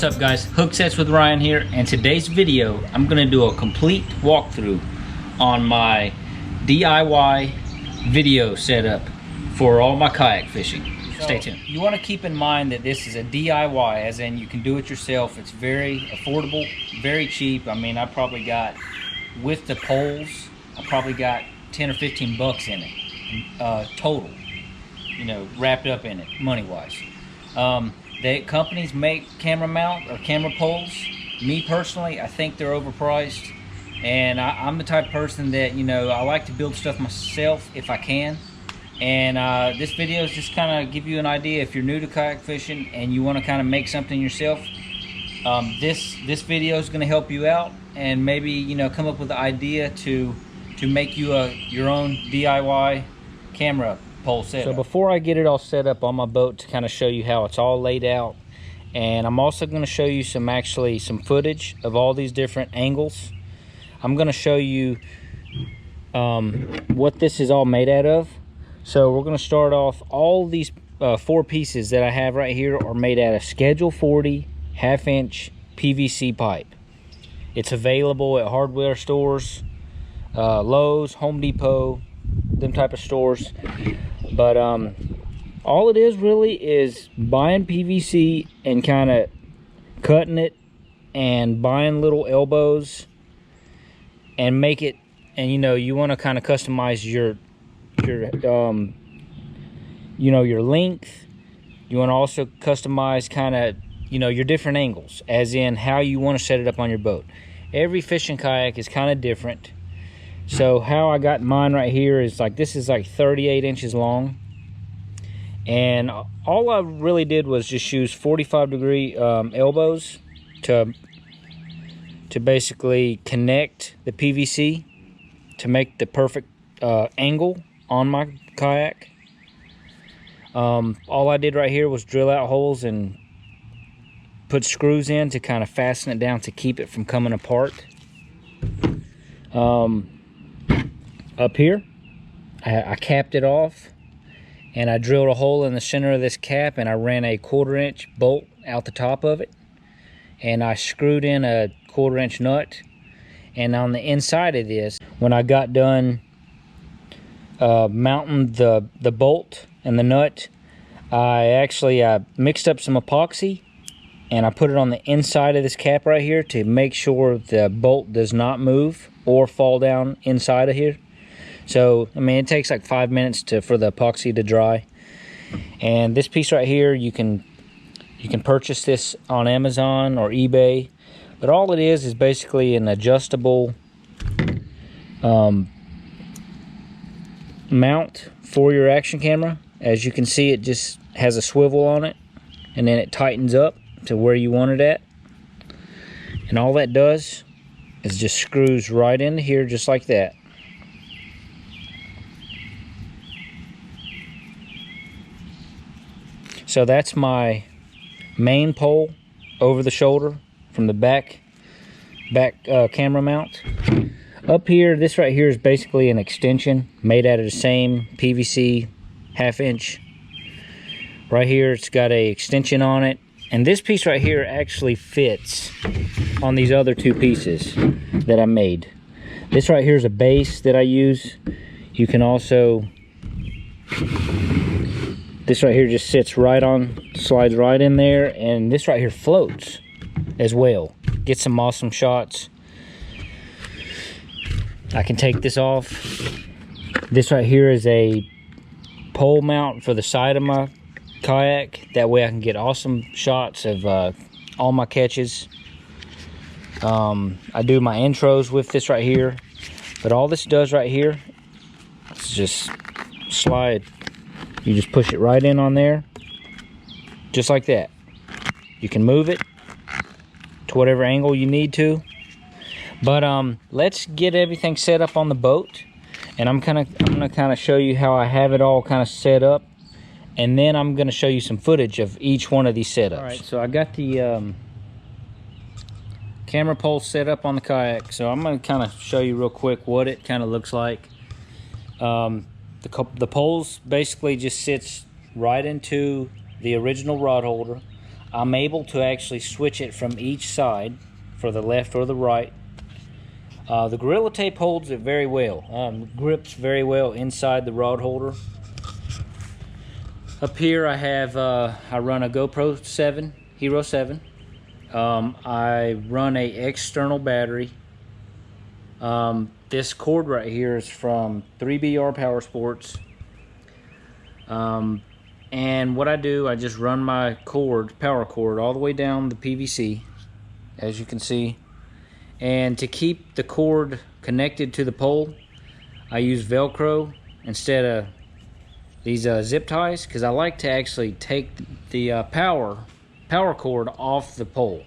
What's up guys, Hook Sets with Ryan here, and today's video I'm going to do a complete walkthrough on my DIY video setup for all my kayak fishing. Stay tuned. You want to keep in mind that this is a DIY, as in you can do it yourself. It's very affordable, very cheap. I mean, I probably got, with the poles, I probably got 10 or 15 bucks in it total, you know, wrapped up in it money wise. The companies make camera mount or camera poles. Me personally, I think they're overpriced, and I'm the type of person that, you know, I like to build stuff myself if I can. And this video is just kind of give you an idea if you're new to kayak fishing and you want to kind of make something yourself. This video is going to help you out and maybe, you know, come up with the idea to make you your own DIY camera pole setup. So before I get it all set up on my boat to kind of show you how it's all laid out, and I'm also going to show you some footage of all these different angles. I'm going to show you what this is all made out of. So we're going to start off, all these 4 pieces that I have right here are made out of Schedule 40 1/2-inch PVC pipe. It's available at hardware stores, Lowe's, Home Depot, them type of stores. But all it is really is buying PVC and kind of cutting it and buying little elbows and make it, and you know, you want to kind of customize your you know, your length. You want to also customize kind of, you know, your different angles, as in how you want to set it up on your boat. Every fishing kayak is kind of different. So how I got mine right here is like, this is like 38 inches long, and all I really did was just use 45-degree elbows to basically connect the PVC to make the perfect angle on my kayak. All I did right here was drill out holes and put screws in to kind of fasten it down to keep it from coming apart. Up here, I capped it off, and I drilled a hole in the center of this cap, and I ran a 1/4-inch bolt out the top of it, and I screwed in a 1/4-inch nut. And on the inside of this, when I got done mounting the bolt and the nut, I mixed up some epoxy, and I put it on the inside of this cap right here to make sure the bolt does not move or fall down inside of here. So, I mean, it takes like 5 minutes for the epoxy to dry. And this piece right here, you can purchase this on Amazon or eBay. But all it is basically an adjustable mount for your action camera. As you can see, it just has a swivel on it, and then it tightens up to where you want it at. And all that does is just screws right into here, just like that. So that's my main pole over the shoulder from the back camera mount. Up here, this right here is basically an extension made out of the same PVC 1/2-inch. Right here, it's got a extension on it, and this piece right here actually fits on these other 2 pieces that I made. This right here is a base that I use. You can also, this right here just sits right on, slides right in there, and this right here floats as well. Get some awesome shots. I can take this off. This right here is a pole mount for the side of my kayak. That way I can get awesome shots of all my catches. I do my intros with this right here. But all this does right here is just slide. You just push it right in on there, just like that. You can move it to whatever angle you need to. But let's get everything set up on the boat, and I'm gonna kind of show you how I have it all kind of set up, and then I'm gonna show you some footage of each one of these setups. All right, so I got the camera pole set up on the kayak, so I'm gonna kind of show you real quick what it kind of looks like. The poles basically just sits right into the original rod holder. I'm able to actually switch it from each side for the left or the right. The Gorilla Tape holds it very well. Grips very well inside the rod holder. Up here I have, I run a GoPro 7, Hero 7. I run a external battery. This cord right here is from 3BR Power Sports. And what I do, I just run my cord, power cord, all the way down the PVC, as you can see. And to keep the cord connected to the pole, I use Velcro instead of these zip ties, because I like to actually take the power cord off the pole.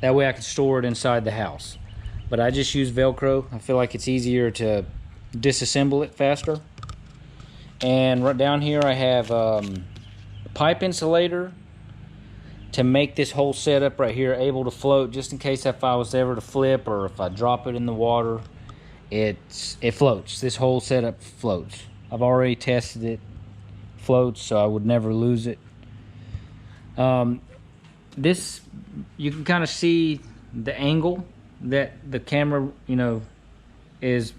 That way I can store it inside the house. But I just use Velcro. I feel like it's easier to disassemble it faster. And right down here I have a pipe insulator to make this whole setup right here able to float, just in case if I was ever to flip or if I drop it in the water, it floats. This whole setup floats. I've already tested it. Floats, so I would never lose it. This, you can kind of see the angle that the camera, is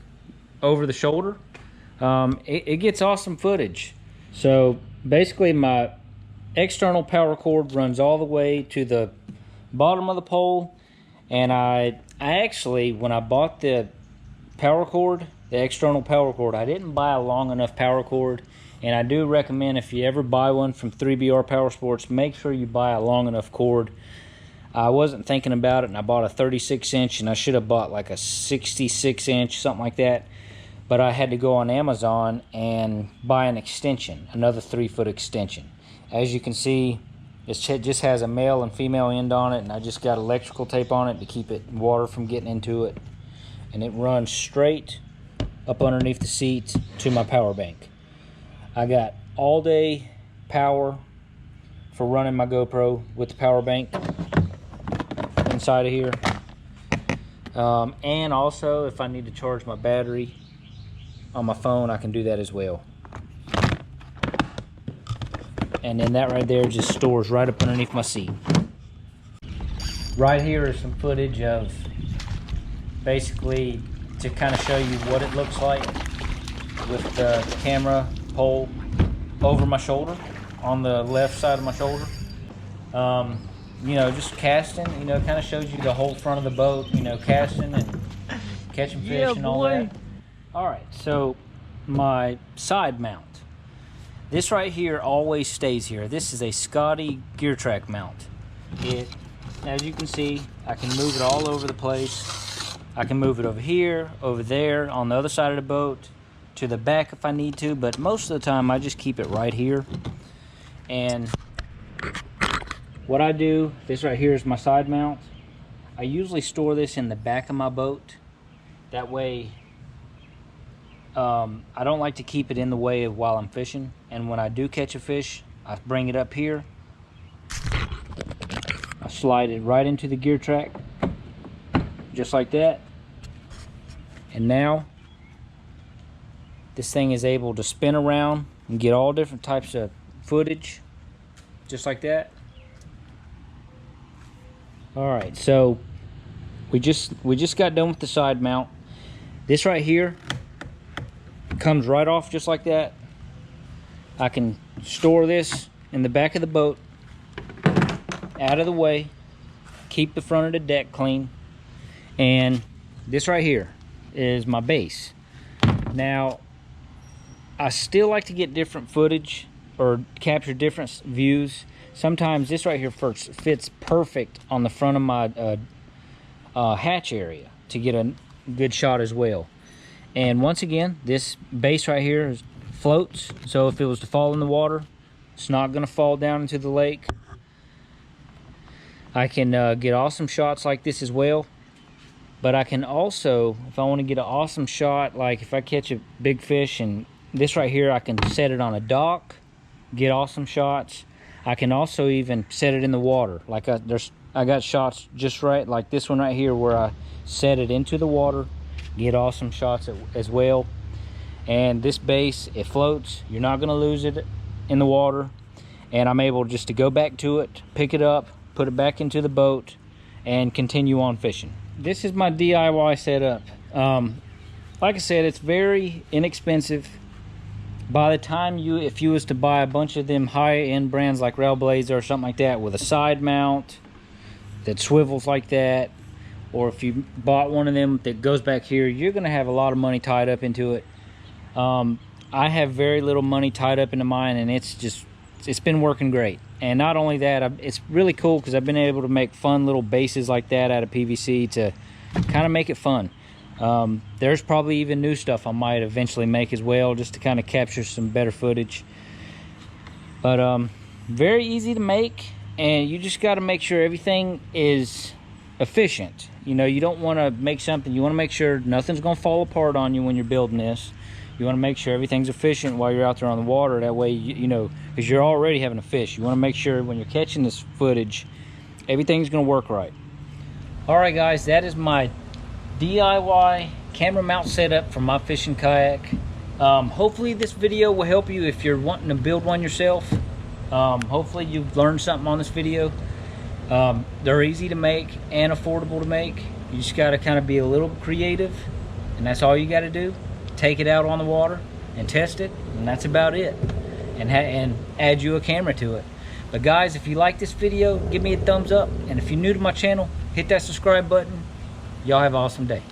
over the shoulder. It gets awesome footage. So basically my external power cord runs all the way to the bottom of the pole, and I actually, when I bought the power cord, the external power cord, I didn't buy a long enough power cord. And I do recommend, if you ever buy one from 3BR Power Sports, make sure you buy a long enough cord. I wasn't thinking about it, and I bought a 36 inch, and I should have bought like a 66 inch, something like that. But I had to go on Amazon and buy an extension, another 3-foot extension. As you can see, it just has a male and female end on it, and I just got electrical tape on it to keep water from getting into it. And it runs straight up underneath the seat to my power bank. I got all day power for running my GoPro with the power bank inside of here. And also, if I need to charge my battery on my phone, I can do that as well. And then that right there just stores right up underneath my seat. Right here is some footage of, basically, to kind of show you what it looks like with the camera pole over my shoulder, on the left side of my shoulder. Just casting, kind of shows you the whole front of the boat, casting and catching fish and all that. All right, so my side mount. This right here always stays here. This is a Scotty gear track mount. As you can see, I can move it all over the place. I can move it over here, over there, on the other side of the boat, to the back if I need to, but most of the time I just keep it right here. And what I do, this right here is my side mount. I usually store this in the back of my boat. That way, I don't like to keep it in the way of while I'm fishing. And when I do catch a fish, I bring it up here. I slide it right into the gear track, just like that. And now, this thing is able to spin around and get all different types of footage, just like that. All right, so we just got done with the side mount. This right here comes right off just like that. I can store this in the back of the boat, out of the way, keep the front of the deck clean. And this right here is my base. Now, I still like to get different footage or capture different views. Sometimes this right here fits perfect on the front of my hatch area to get a good shot as well. And once again, this base right here floats, so if it was to fall in the water, it's not going to fall down into the lake. I can get awesome shots like this as well. But I can also, if I want to get an awesome shot, like if I catch a big fish, and this right here, I can set it on a dock, get awesome shots. I can also even set it in the water. Like I got shots just right, like this one right here, where I set it into the water, get awesome shots as well. And this base, it floats. You're not going to lose it in the water. and I'm able just to go back to it, pick it up, put it back into the boat, and continue on fishing. This is my DIY setup. Like I said, it's very inexpensive. By the time if you was to buy a bunch of them high-end brands like Railblazer or something like that with a side mount that swivels like that, or if you bought one of them that goes back here, you're gonna have a lot of money tied up into it. I have very little money tied up into mine, and it's been working great. And not only that, it's really cool because I've been able to make fun little bases like that out of PVC to kind of make it fun. There's probably even new stuff I might eventually make as well, just to kind of capture some better footage. But very easy to make, and you just got to make sure everything is efficient. You know, you don't want to make something, you want to make sure nothing's going to fall apart on you when you're building this. You want to make sure everything's efficient while you're out there on the water. That way, you know, because you're already having a fish, you want to make sure when you're catching this footage, everything's going to work right. All right, guys, that is my DIY camera mount setup for my fishing kayak. Hopefully this video will help you if you're wanting to build one yourself. Hopefully you've learned something on this video. They're easy to make and affordable to make. You just got to kind of be a little creative, and that's all you got to do. Take it out on the water and test it, and that's about it. And add you a camera to it. But guys, if you like this video, give me a thumbs up, and if you're new to my channel, hit that subscribe button. Y'all have an awesome day.